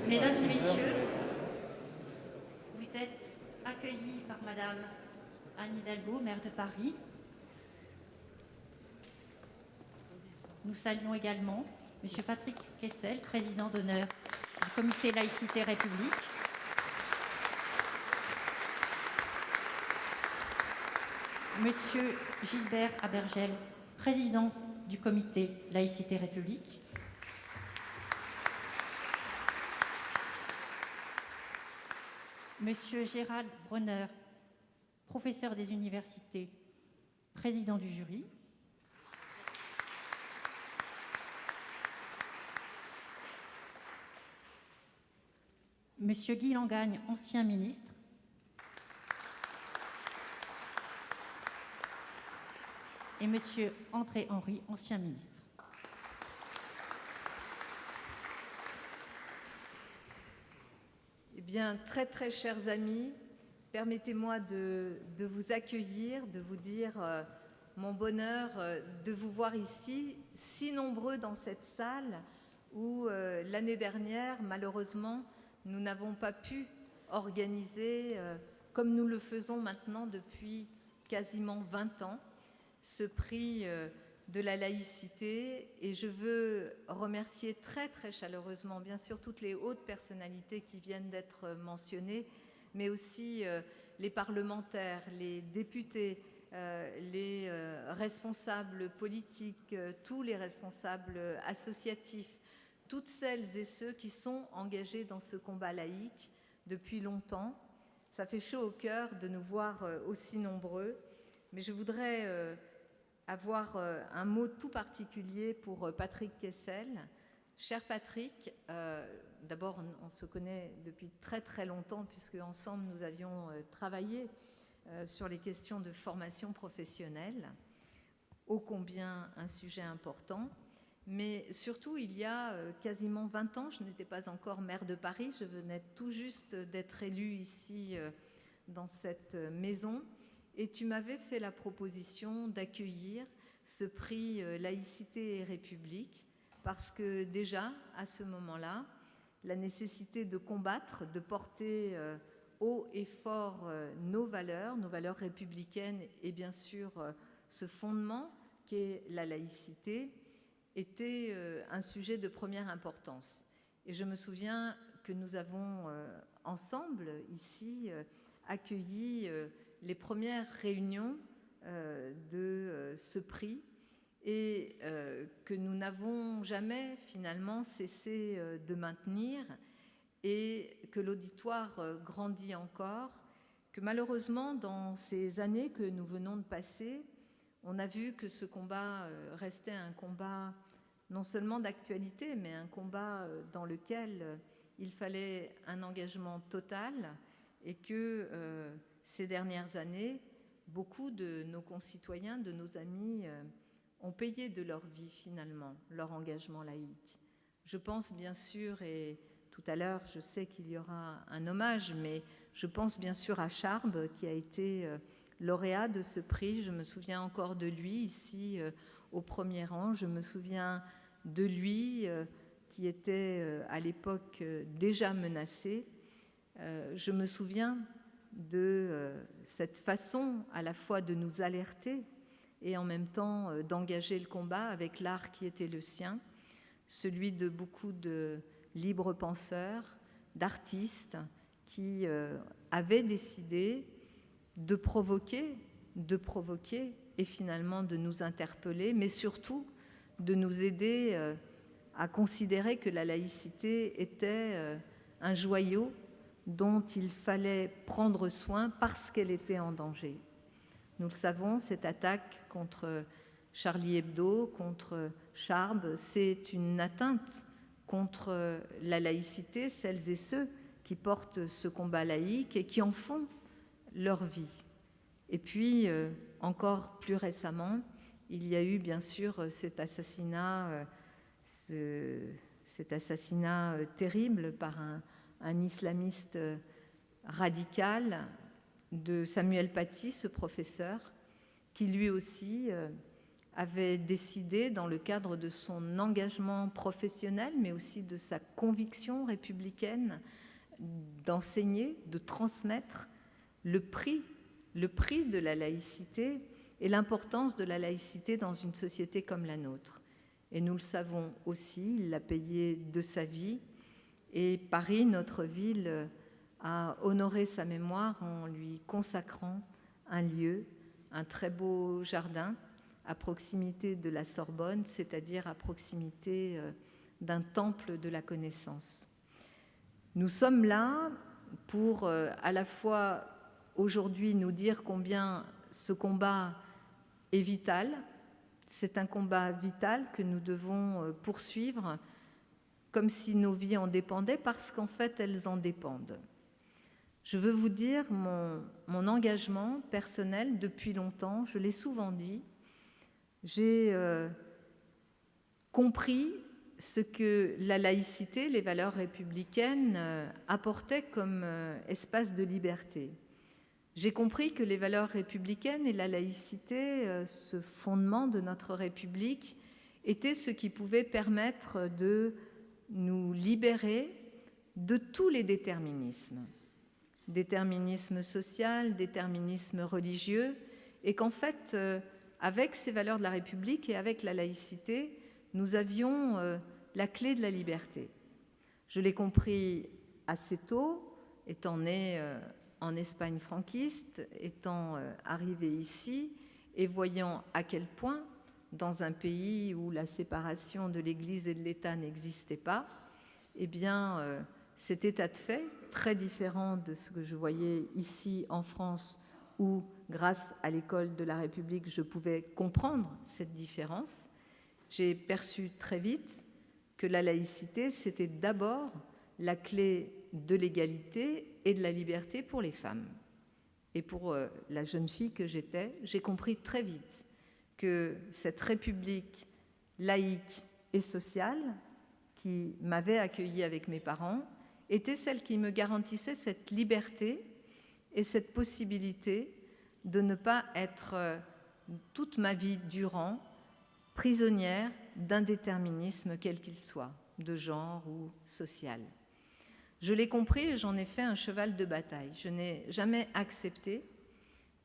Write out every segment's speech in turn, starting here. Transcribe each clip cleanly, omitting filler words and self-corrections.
Mesdames et messieurs, vous êtes accueillis par Madame Anne Hidalgo, maire de Paris. Nous saluons également Monsieur Patrick Kessel, président d'honneur du comité Laïcité République. Monsieur Gilbert Abergel, président du comité Laïcité République. Monsieur Gérald Bronner, professeur des universités, président du jury. Monsieur Guy Langagne, ancien ministre. Et Monsieur André Henry, ancien ministre. Eh bien, très chers amis, permettez-moi de vous accueillir, de vous dire mon bonheur de vous voir ici, si nombreux dans cette salle où l'année dernière, malheureusement, nous n'avons pas pu organiser, comme nous le faisons maintenant depuis quasiment 20 ans, ce prix de la laïcité. Et je veux remercier très chaleureusement, bien sûr, toutes les hautes personnalités qui viennent d'être mentionnées, mais aussi les parlementaires, les députés, les responsables politiques, tous les responsables associatifs, toutes celles et ceux qui sont engagés dans ce combat laïque depuis longtemps. Ça fait chaud au cœur de nous voir aussi nombreux, mais je voudrais avoir un mot tout particulier pour Patrick Kessel. Cher Patrick, d'abord on se connaît depuis très longtemps puisque ensemble nous avions travaillé sur les questions de formation professionnelle, ô combien un sujet important. Mais surtout, il y a quasiment 20 ans, je n'étais pas encore maire de Paris, je venais tout juste d'être élue ici dans cette maison, et tu m'avais fait la proposition d'accueillir ce prix Laïcité et République, parce que déjà, à ce moment-là, la nécessité de combattre, de porter haut et fort nos valeurs républicaines et bien sûr ce fondement qu'est la laïcité, était un sujet de première importance. Et je me souviens que nous avons ensemble ici accueilli les premières réunions de ce prix et que nous n'avons jamais finalement cessé de maintenir, et que l'auditoire grandit encore, que malheureusement dans ces années que nous venons de passer, on a vu que ce combat restait un combat non seulement d'actualité, mais un combat dans lequel il fallait un engagement total, et que ces dernières années, beaucoup de nos concitoyens, de nos amis, ont payé de leur vie finalement leur engagement laïque. Je pense bien sûr, et tout à l'heure je sais qu'il y aura un hommage, mais je pense bien sûr à Charb qui a été lauréat de ce prix. Je me souviens encore de lui ici au premier rang. Je me souviens de lui qui était à l'époque déjà menacé. Je me souviens de cette façon à la fois de nous alerter et en même temps d'engager le combat avec l'art qui était le sien, celui de beaucoup de libres penseurs, d'artistes qui avaient décidé de provoquer et finalement de nous interpeller, mais surtout de nous aider à considérer que la laïcité était un joyau dont il fallait prendre soin parce qu'elle était en danger. Nous le savons, cette attaque contre Charlie Hebdo, contre Charb, c'est une atteinte contre la laïcité, celles et ceux qui portent ce combat laïque et qui en font leur vie. Et puis, encore plus récemment, il y a eu bien sûr cet assassinat terrible par un islamiste radical de Samuel Paty, ce professeur, qui lui aussi avait décidé, dans le cadre de son engagement professionnel, mais aussi de sa conviction républicaine, d'enseigner, de transmettre le prix de la laïcité et l'importance de la laïcité dans une société comme la nôtre. Et nous le savons aussi, il l'a payé de sa vie. Et Paris, notre ville, a honoré sa mémoire en lui consacrant un lieu, un très beau jardin, à proximité de la Sorbonne, c'est-à-dire à proximité d'un temple de la connaissance. Nous sommes là pour à la fois aujourd'hui nous dire combien ce combat est vital. C'est un combat vital que nous devons poursuivre comme si nos vies en dépendaient, parce qu'en fait elles en dépendent. Je veux vous dire mon engagement personnel depuis longtemps, je l'ai souvent dit, j'ai compris ce que la laïcité, les valeurs républicaines apportaient comme espace de liberté. J'ai compris que les valeurs républicaines et la laïcité, ce fondement de notre République, étaient ce qui pouvait permettre de nous libérer de tous les déterminismes. Déterminisme social, déterminisme religieux, et qu'en fait, avec ces valeurs de la République et avec la laïcité, nous avions la clé de la liberté. Je l'ai compris assez tôt, étant né en Espagne franquiste, étant arrivé ici et voyant à quel point, dans un pays où la séparation de l'Église et de l'État n'existait pas, eh bien, cet état de fait, très différent de ce que je voyais ici en France, où, grâce à l'école de la République, je pouvais comprendre cette différence. J'ai perçu très vite que la laïcité, c'était d'abord la clé de l'égalité et de la liberté pour les femmes. Et pour la jeune fille que j'étais, j'ai compris très vite que cette République laïque et sociale qui m'avait accueillie avec mes parents était celle qui me garantissait cette liberté et cette possibilité de ne pas être toute ma vie durant prisonnière d'un déterminisme quel qu'il soit, de genre ou social. Je l'ai compris et j'en ai fait un cheval de bataille. Je n'ai jamais accepté,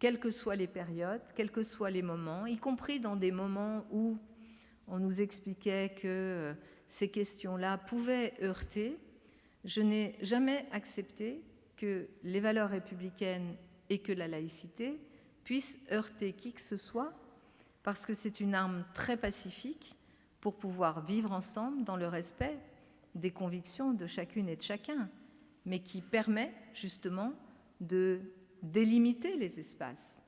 quelles que soient les périodes, quels que soient les moments, y compris dans des moments où on nous expliquait que ces questions-là pouvaient heurter, je n'ai jamais accepté que les valeurs républicaines et que la laïcité puissent heurter qui que ce soit, parce que c'est une arme très pacifique pour pouvoir vivre ensemble dans le respect des convictions de chacune et de chacun, mais qui permet justement de délimiter les espaces,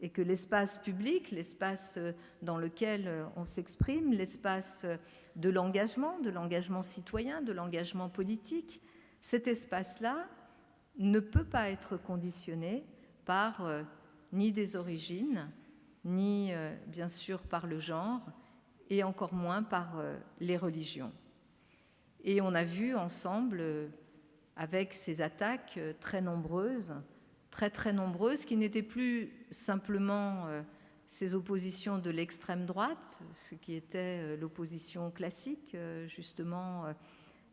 et que l'espace public, l'espace dans lequel on s'exprime, l'espace de l'engagement citoyen, de l'engagement politique, cet espace-là ne peut pas être conditionné par ni des origines, ni bien sûr par le genre, et encore moins par les religions. Et on a vu ensemble, avec ces attaques très nombreuses, très nombreuses, qui n'étaient plus simplement ces oppositions de l'extrême droite, ce qui était l'opposition classique, justement,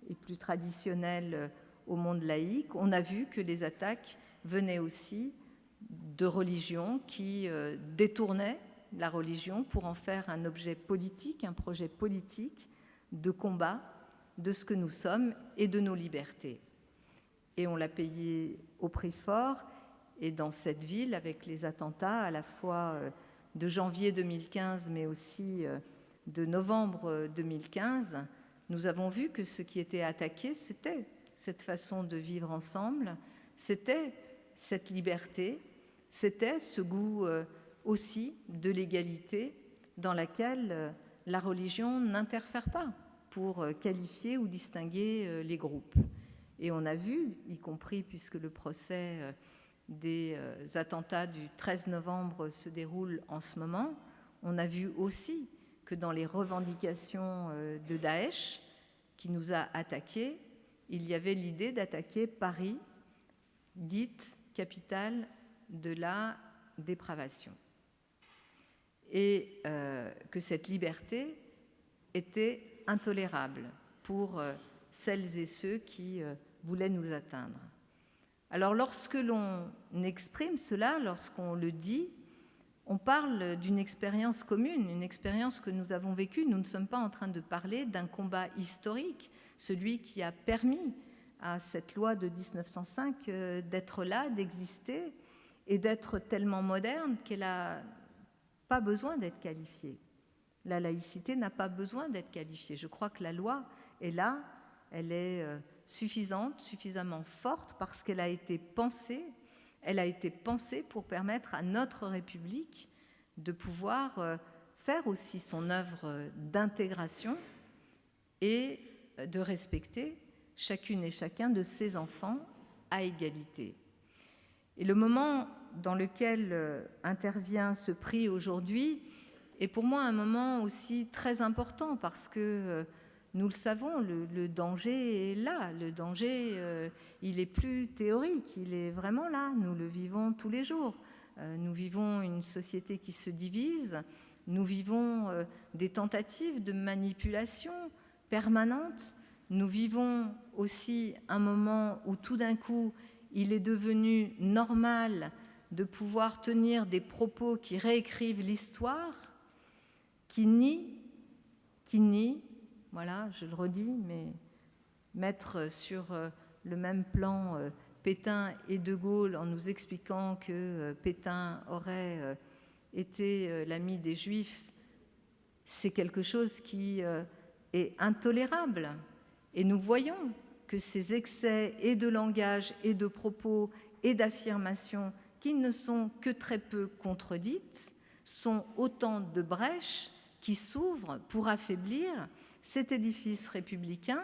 et plus traditionnelle au monde laïque. On a vu que les attaques venaient aussi de religions qui détournaient la religion pour en faire un objet politique, un projet politique de combat de ce que nous sommes et de nos libertés. Et on l'a payé au prix fort. Et dans cette ville, avec les attentats à la fois de janvier 2015, mais aussi de novembre 2015, nous avons vu que ce qui était attaqué, c'était cette façon de vivre ensemble, c'était cette liberté, c'était ce goût aussi de l'égalité dans laquelle la religion n'interfère pas pour qualifier ou distinguer les groupes. Et on a vu, y compris puisque le procès des attentats du 13 novembre se déroule en ce moment, on a vu aussi que dans les revendications de Daesh, qui nous a attaqués, il y avait l'idée d'attaquer Paris, dite capitale de la dépravation. et que cette liberté était intolérable pour celles et ceux qui voulaient nous atteindre. Alors lorsque l'on exprime cela, lorsqu'on le dit, on parle d'une expérience commune, une expérience que nous avons vécue. Nous ne sommes pas en train de parler d'un combat historique, celui qui a permis à cette loi de 1905 d'être là, d'exister et d'être tellement moderne qu'elle n'a pas besoin d'être qualifiée. La laïcité n'a pas besoin d'être qualifiée. Je crois que la loi est là, elle est suffisante, suffisamment forte parce qu'elle a été pensée. Elle a été pensée pour permettre à notre République de pouvoir faire aussi son œuvre d'intégration et de respecter chacune et chacun de ses enfants à égalité. Et le moment dans lequel intervient ce prix aujourd'hui est pour moi un moment aussi très important parce que nous le savons, le danger est là. Le danger, il est plus théorique, il est vraiment là. Nous le vivons tous les jours. Nous vivons une société qui se divise. Nous vivons des tentatives de manipulation permanentes. Nous vivons aussi un moment où tout d'un coup, il est devenu normal de pouvoir tenir des propos qui réécrivent l'histoire, qui nient, voilà, je le redis, mais mettre sur le même plan Pétain et De Gaulle en nous expliquant que Pétain aurait été l'ami des Juifs, c'est quelque chose qui est intolérable. Et nous voyons que ces excès et de langage et de propos et d'affirmations qui ne sont que très peu contredites sont autant de brèches qui s'ouvrent pour affaiblir cet édifice républicain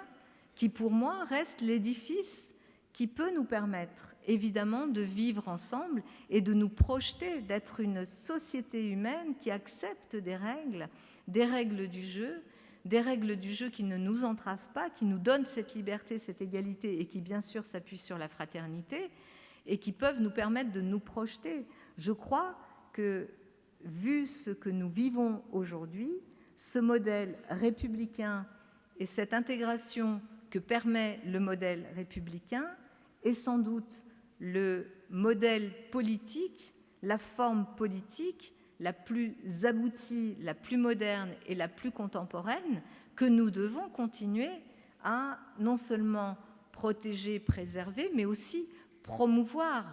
qui, pour moi, reste l'édifice qui peut nous permettre, évidemment, de vivre ensemble et de nous projeter, d'être une société humaine qui accepte des règles du jeu qui ne nous entravent pas, qui nous donnent cette liberté, cette égalité et qui, bien sûr, s'appuient sur la fraternité et qui peuvent nous permettre de nous projeter. Je crois que, vu ce que nous vivons aujourd'hui, ce modèle républicain et cette intégration que permet le modèle républicain est sans doute le modèle politique, la forme politique la plus aboutie, la plus moderne et la plus contemporaine que nous devons continuer à non seulement protéger, préserver, mais aussi promouvoir.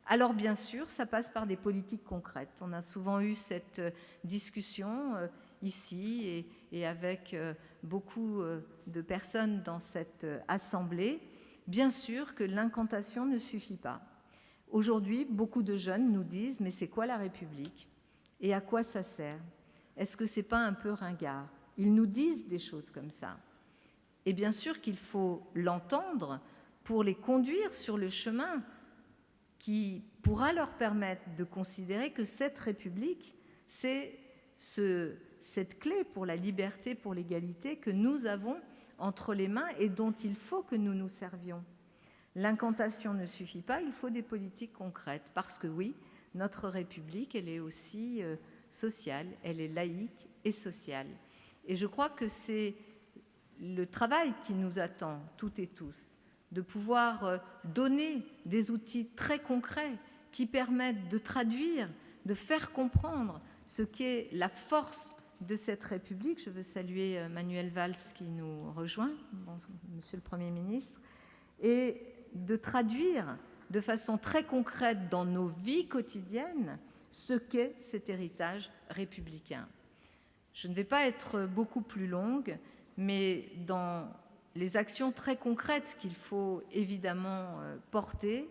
Alors bien sûr, ça passe par des politiques concrètes. On a souvent eu cette discussion ici et avec beaucoup de personnes dans cette assemblée. Bien sûr que l'incantation ne suffit pas. Aujourd'hui, beaucoup de jeunes nous disent « mais c'est quoi la République ? Et à quoi ça sert ? Est-ce que ce n'est pas un peu ringard ?» Ils nous disent des choses comme ça. Et bien sûr qu'il faut l'entendre pour les conduire sur le chemin qui pourra leur permettre de considérer que cette République, c'est cette clé pour la liberté, pour l'égalité que nous avons entre les mains et dont il faut que nous nous servions. L'incantation ne suffit pas, il faut des politiques concrètes, parce que oui, notre République, elle est aussi sociale, elle est laïque et sociale. Et je crois que c'est le travail qui nous attend, toutes et tous, de pouvoir donner des outils très concrets qui permettent de traduire, de faire comprendre ce qu'est la force de cette République. Je veux saluer Manuel Valls qui nous rejoint, Monsieur le Premier ministre, et de traduire de façon très concrète dans nos vies quotidiennes ce qu'est cet héritage républicain. Je ne vais pas être beaucoup plus longue, mais dans les actions très concrètes qu'il faut évidemment porter,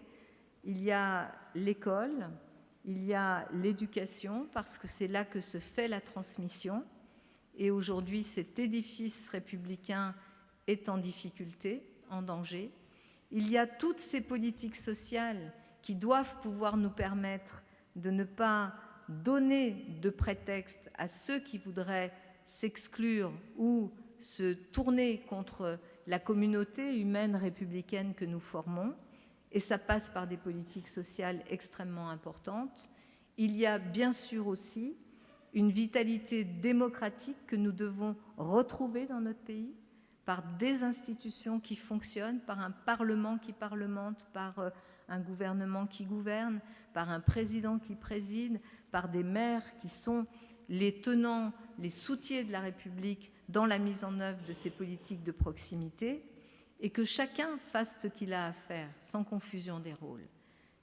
il y a l'école, il y a l'éducation, parce que c'est là que se fait la transmission. Et aujourd'hui, cet édifice républicain est en difficulté, en danger. Il y a toutes ces politiques sociales qui doivent pouvoir nous permettre de ne pas donner de prétexte à ceux qui voudraient s'exclure ou se tourner contre la communauté humaine républicaine que nous formons. Et ça passe par des politiques sociales extrêmement importantes. Il y a bien sûr aussi une vitalité démocratique que nous devons retrouver dans notre pays, par des institutions qui fonctionnent, par un Parlement qui parlemente, par un gouvernement qui gouverne, par un président qui préside, par des maires qui sont les tenants, les soutiens de la République dans la mise en œuvre de ces politiques de proximité, et que chacun fasse ce qu'il a à faire, sans confusion des rôles.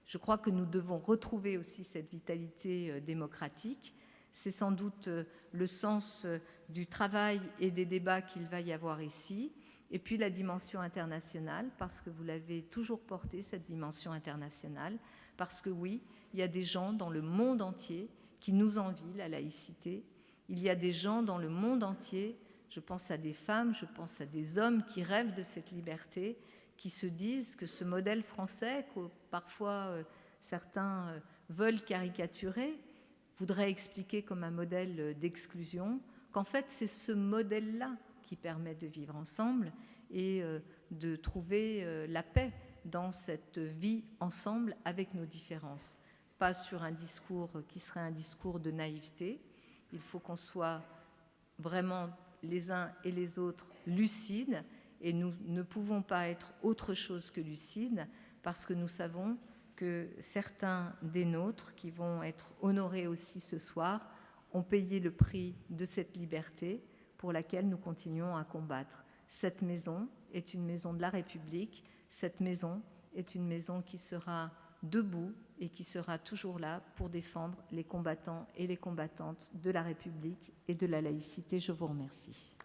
Je crois que nous devons retrouver aussi cette vitalité démocratique. C'est sans doute le sens du travail et des débats qu'il va y avoir ici. Et puis la dimension internationale, parce que vous l'avez toujours portée, cette dimension internationale, parce que oui, il y a des gens dans le monde entier qui nous envient la laïcité. Il y a des gens dans le monde entier, je pense à des femmes, je pense à des hommes qui rêvent de cette liberté, qui se disent que ce modèle français, que parfois certains veulent caricaturer, voudraient expliquer comme un modèle d'exclusion, qu'en fait c'est ce modèle-là qui permet de vivre ensemble et de trouver la paix dans cette vie ensemble avec nos différences. Pas sur un discours qui serait un discours de naïveté. Il faut qu'on soit vraiment les uns et les autres lucides, et nous ne pouvons pas être autre chose que lucides, parce que nous savons que certains des nôtres, qui vont être honorés aussi ce soir, ont payé le prix de cette liberté pour laquelle nous continuons à combattre. Cette maison est une maison de la République, cette maison est une maison qui sera debout et qui sera toujours là pour défendre les combattants et les combattantes de la République et de la laïcité. Je vous remercie.